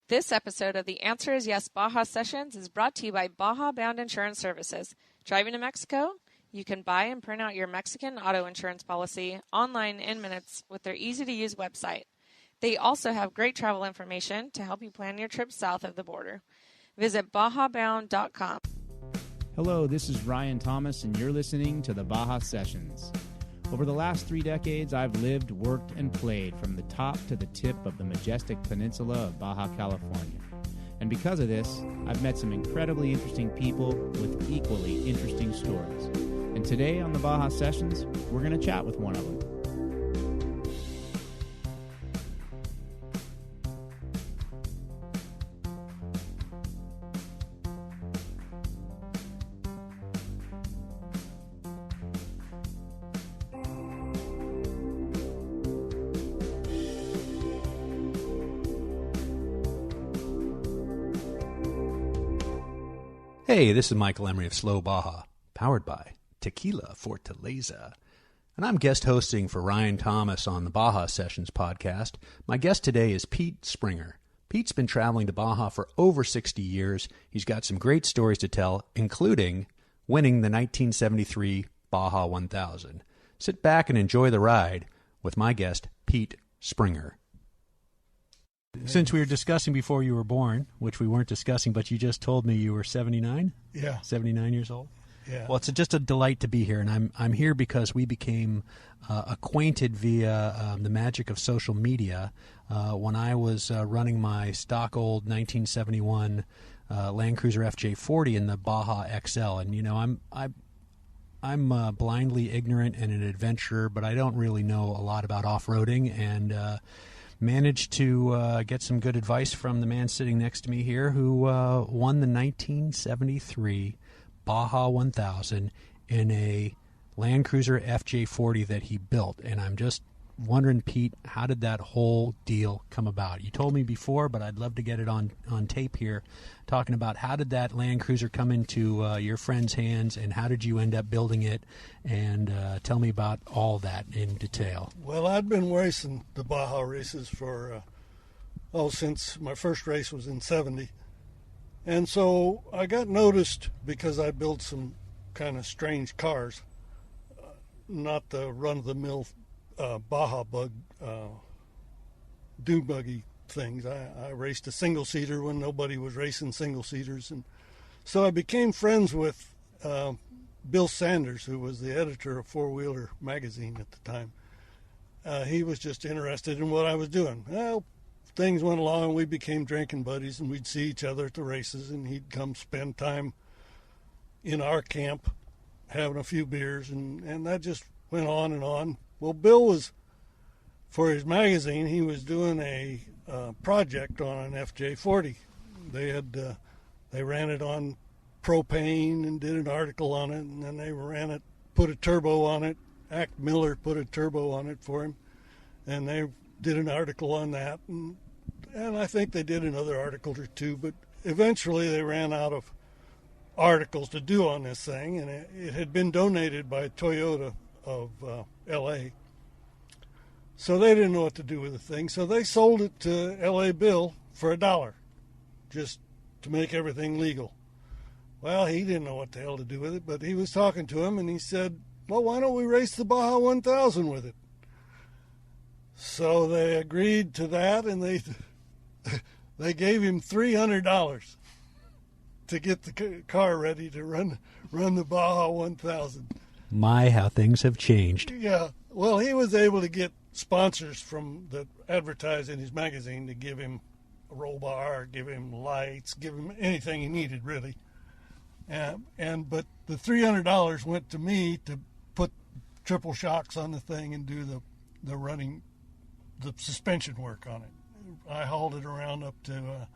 This episode of the Answer is Yes Baja Sessions is brought to you by Baja Bound Insurance Services. Driving to Mexico? You can buy and print out your Mexican auto insurance policy online in minutes with their easy-to-use website. They also have great travel information to help you plan your trip south of the border. Visit bajabound.com. Hello, this is Ryan Thomas, and you're listening to the Baja Sessions. Over the last 3 decades, I've lived, worked, and played from the top to the tip of the majestic peninsula of Baja, California. And because of this, I've met some incredibly interesting people with equally interesting stories. And today on the Baja Sessions, we're going to chat with one of them. Hey, this is Michael Emery of Slow Baja, powered by Tequila Fortaleza. And I'm guest hosting for Ryan Thomas on the Baja Sessions podcast. My guest today is Pete Springer. Pete's been traveling to Baja for over 60 years. He's got some great stories to tell, including winning the 1973 Baja 1000. Sit back and enjoy the ride with my guest, Pete Springer. Since we were discussing before you were born, which we weren't discussing, but you just told me you were 79? Yeah. 79 years old? Yeah. Well, it's just a delight to be here, and I'm here because we became acquainted via the magic of social media when I was running my stock old 1971 Land Cruiser FJ40 in the Baja XL. And, you know, I'm blindly ignorant and an adventurer, but I don't really know a lot about off-roading, and managed to get some good advice from the man sitting next to me here who won the 1973 Baja 1000 in a Land Cruiser FJ40 that he built. And I'm just wondering, Pete, how did that whole deal come about? You told me before, but I'd love to get it on tape here, talking about how did that Land Cruiser come into your friend's hands, and how did you end up building it, and tell me about all that in detail. Well, I'd been racing the Baja races for, since my first race was in 70. And so I got noticed because I built some kind of strange cars, not the run-of-the-mill Baja bug, dune buggy things. I raced a single-seater when nobody was racing single-seaters. And so I became friends with Bill Sanders, who was the editor of Four Wheeler magazine at the time. He was just interested in what I was doing. Well, things went along, we became drinking buddies, and we'd see each other at the races, and he'd come spend time in our camp having a few beers, and that just went on and on. Well, Bill was, for his magazine, he was doing a project on an FJ40. They ran it on propane and did an article on it, and then they ran it, put a turbo on it. Act Miller put a turbo on it for him, and they did an article on that, and I think they did another article or two, but eventually they ran out of articles to do on this thing, and it had been donated by Toyota of L.A., so they didn't know what to do with the thing, so they sold it to L.A. Bill for $1, just to make everything legal. Well, he didn't know what the hell to do with it, but he was talking to him, and he said, well, why don't we race the Baja 1000 with it? So they agreed to that, and they gave him $300 to get the car ready to run the Baja 1000. My, how things have changed. Yeah. Well, he was able to get sponsors from that advertised in his magazine to give him a roll bar, give him lights, give him anything he needed, really. But the $300 went to me to put triple shocks on the thing and do the suspension work on it. I hauled it around up to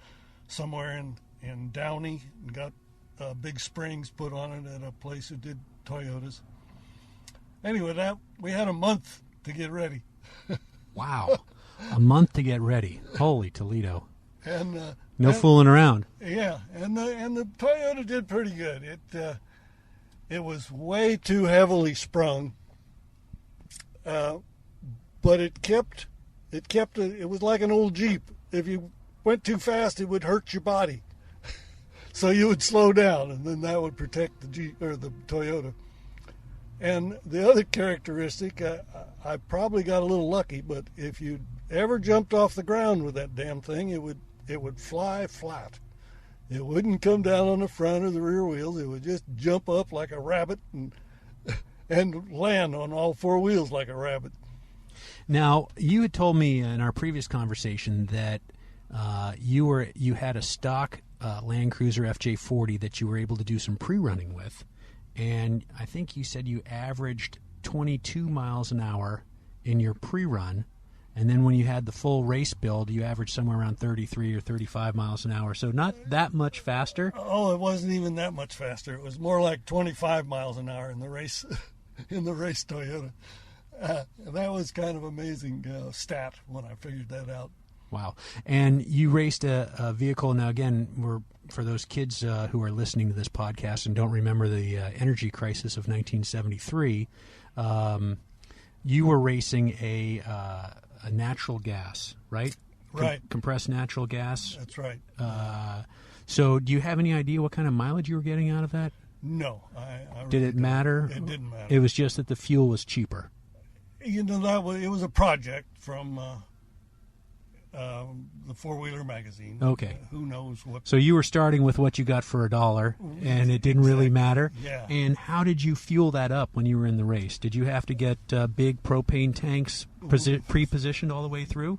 somewhere in Downey and got big springs put on it at a place who did Toyotas. Anyway, we had a month to get ready. Wow. A month to get ready. Holy Toledo. And no fooling around. Yeah, and the Toyota did pretty good. It was way too heavily sprung, but it was like an old Jeep. If you went too fast, it would hurt your body. So you would slow down, and then that would protect the Toyota. And the other characteristic, I probably got a little lucky, but if you ever jumped off the ground with that damn thing, it would fly flat. It wouldn't come down on the front or the rear wheels. It would just jump up like a rabbit and land on all four wheels like a rabbit. Now, you had told me in our previous conversation that you had a stock Land Cruiser FJ40 that you were able to do some pre-running with, and I think you said you averaged 22 miles an hour in your pre-run, and then when you had the full race build, you averaged somewhere around 33 or 35 miles an hour, so not that much faster. Oh, it wasn't even that much faster. It was more like 25 miles an hour in the race Toyota. That was kind of amazing stat when I figured that out. Wow. And you raced a vehicle. Now, again, for those kids who are listening to this podcast and don't remember the energy crisis of 1973, you were racing a natural gas, right? Right. Compressed natural gas. That's right. So do you have any idea what kind of mileage you were getting out of that? No. Did it matter? It didn't matter. It was just that the fuel was cheaper. You know, it was a project from the Four-Wheeler magazine. Okay. Who knows what? So you were starting with what you got for $1, and it didn't really matter? Yeah. And how did you fuel that up when you were in the race? Did you have to get big propane tanks pre-positioned all the way through?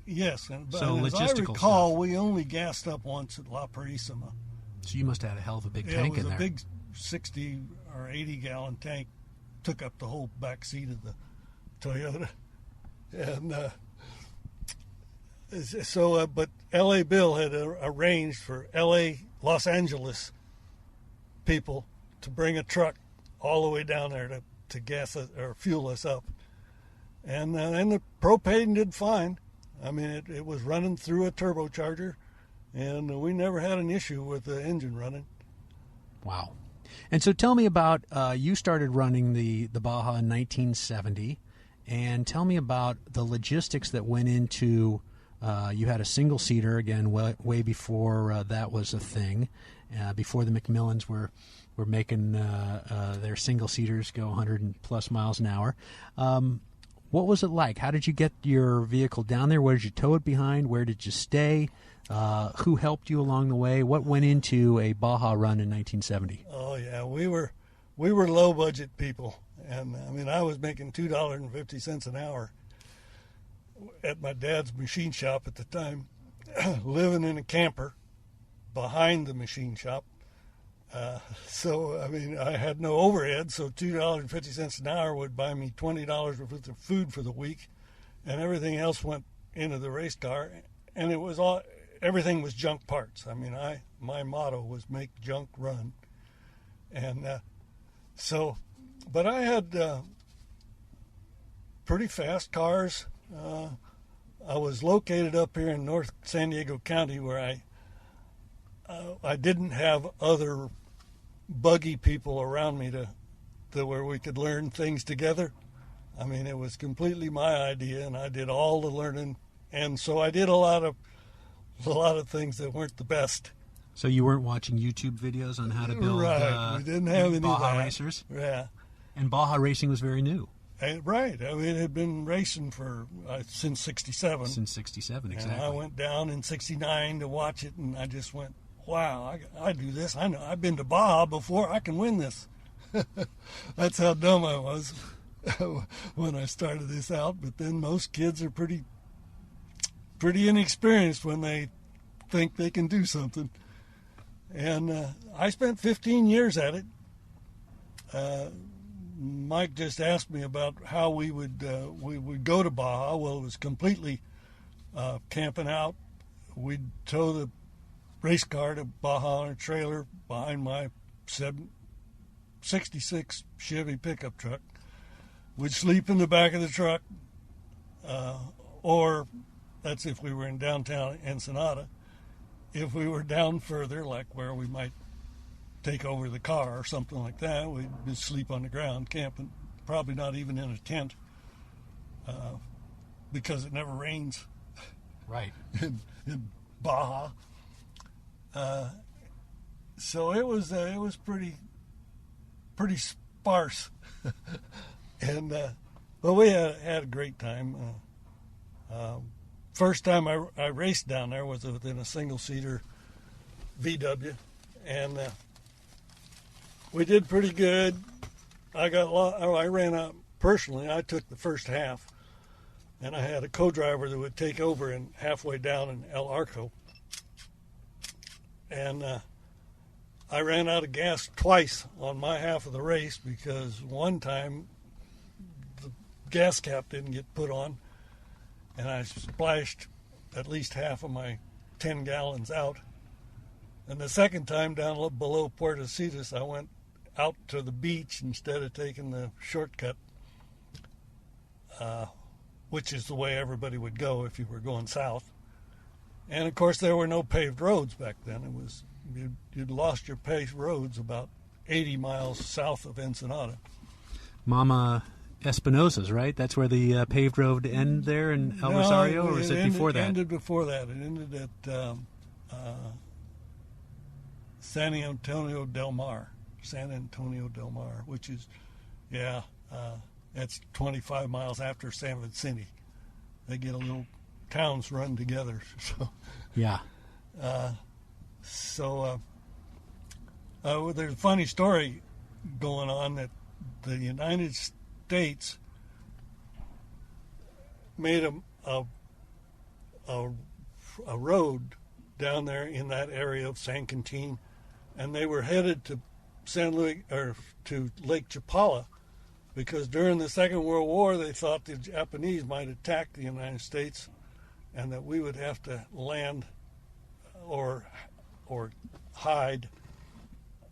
Yes. And So as I logistical recall, stuff. we only gassed up once at La Purísima. So you must have had a hell of a big Yeah, tank it was in a there. big 60 or 80-gallon tank. Took up the whole back seat of the Toyota. And but L.A. Bill had arranged for Los Angeles people to bring a truck all the way down there to gas us or fuel us up. And the propane did fine. I mean, it was running through a turbocharger, and we never had an issue with the engine running. Wow. And so tell me about, you started running the Baja in 1970, and tell me about the logistics that went into, you had a single-seater, again, way before that was a thing, before the McMillans were making their single-seaters go 100-plus miles an hour. What was it like? How did you get your vehicle down there? Where did you tow it behind? Where did you stay? Who helped you along the way? What went into a Baja run in 1970? Oh yeah, we were low budget people, and I mean I was making $2.50 an hour at my dad's machine shop at the time, living in a camper behind the machine shop. So I mean I had no overhead, so $2.50 an hour would buy me $20 worth of food for the week, and everything else went into the race car, and it was all. Everything was junk parts. I mean, my motto was make junk run. And but I had pretty fast cars. I was located up here in North San Diego County where I didn't have other buggy people around me to where we could learn things together. I mean, it was completely my idea, and I did all the learning. And so I did a lot of things that weren't the best. So you weren't watching YouTube videos on how to build we didn't have any Baja of that. racers? Yeah. And Baja racing was very new. Right. I mean, it had been racing for since 67. Since 67, exactly. And I went down in 69 to watch it, and I just went, wow, I do this. I know. I've been to Baja before. I can win this. That's how dumb I was when I started this out. But then most kids are pretty inexperienced when they think they can do something. And I spent 15 years at it. Mike just asked me about how we would go to Baja. Well, it was completely camping out. We'd tow the race car to Baja on a trailer behind my 66 Chevy pickup truck. We'd sleep in the back of the truck, or that's if we were in downtown Ensenada. If we were down further, like where we might take over the car or something like that, we'd just sleep on the ground, camping, probably not even in a tent, because it never rains. Right. And Baja. So it was pretty sparse, and well, we had a great time. First time I raced down there was within a single-seater VW, and we did pretty good. I ran out personally. I took the first half, and I had a co-driver that would take over and halfway down in El Arco, and I ran out of gas twice on my half of the race because one time the gas cap didn't get put on, and I splashed at least half of my 10 gallons out. And the second time down below Puerto Citas, I went out to the beach instead of taking the shortcut, which is the way everybody would go if you were going south. And of course, there were no paved roads back then. It was you'd lost your paved roads about 80 miles south of Ensenada. Mama Espinosa's, right? That's where the paved road ended there in El Rosario, or was it before that? It ended before that. It ended at San Antonio del Mar, which is, it's 25 miles after San Vicente. They get a little towns run together. So yeah. There's a funny story going on that the United States made a road down there in that area of San Quintin, and they were headed to to Lake Chapala, because during the Second World War they thought the Japanese might attack the United States, and that we would have to land or hide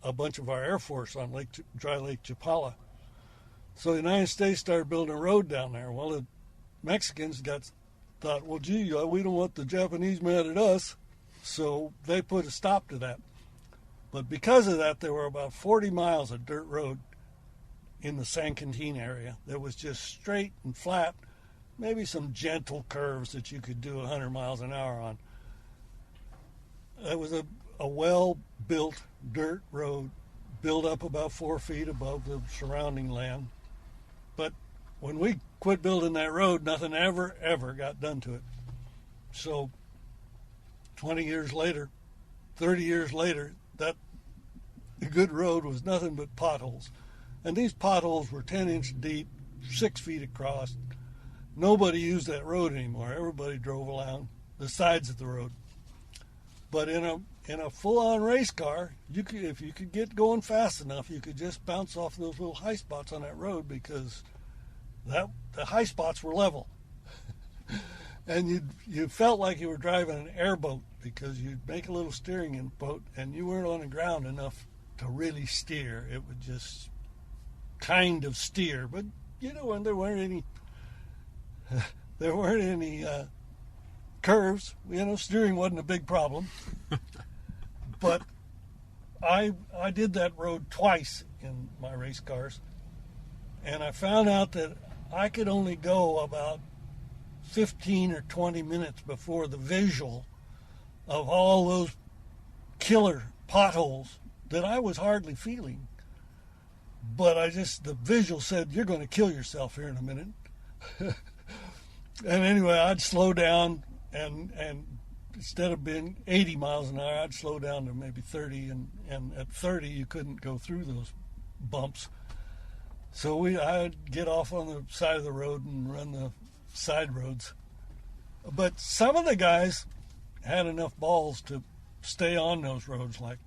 a bunch of our Air Force on dry Lake Chapala. So the United States started building a road down there. Well, the Mexicans thought, well, gee, we don't want the Japanese mad at us, so they put a stop to that. But because of that, there were about 40 miles of dirt road in the San Quintin area that was just straight and flat, maybe some gentle curves that you could do 100 miles an hour on. It was a well-built dirt road, built up about 4 feet above the surrounding land. But when we quit building that road, nothing ever got done to it. So 20 years later, 30 years later, that good road was nothing but potholes. And these potholes were 10 inches deep, 6 feet across. Nobody used that road anymore. Everybody drove along the sides of the road. But in a full-on race car, if you could get going fast enough, you could just bounce off those little high spots on that road, because the high spots were level. And you felt like you were driving an airboat, because you'd make a little steering input and you weren't on the ground enough to really steer. It would just kind of steer. But, when there weren't any curves, steering wasn't a big problem. But I did that road twice in my race cars, and I found out that I could only go about 15 or 20 minutes before the visual of all those killer potholes that I was hardly feeling. But the visual said, you're going to kill yourself here in a minute. And anyway, I'd slow down, and instead of being 80 miles an hour, I'd slow down to maybe 30, and at 30 you couldn't go through those bumps. So I'd get off on the side of the road and run the side roads. But some of the guys had enough balls to stay on those roads, like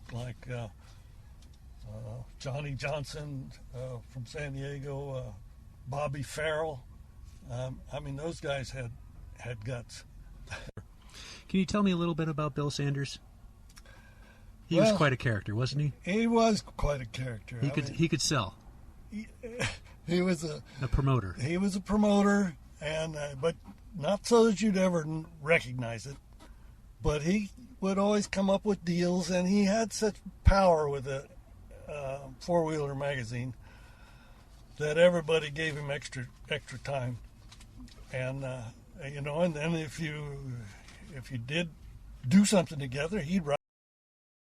Johnny Johnson from San Diego, Bobby Farrell. Those guys had guts. Can you tell me a little bit about Bill Sanders? He was quite a character, wasn't he? He was quite a character. He could sell. He was a promoter. He was a promoter, and but not so that you'd ever recognize it. But he would always come up with deals, and he had such power with a four-wheeler magazine that everybody gave him extra time. And and then if you did do something together. He'd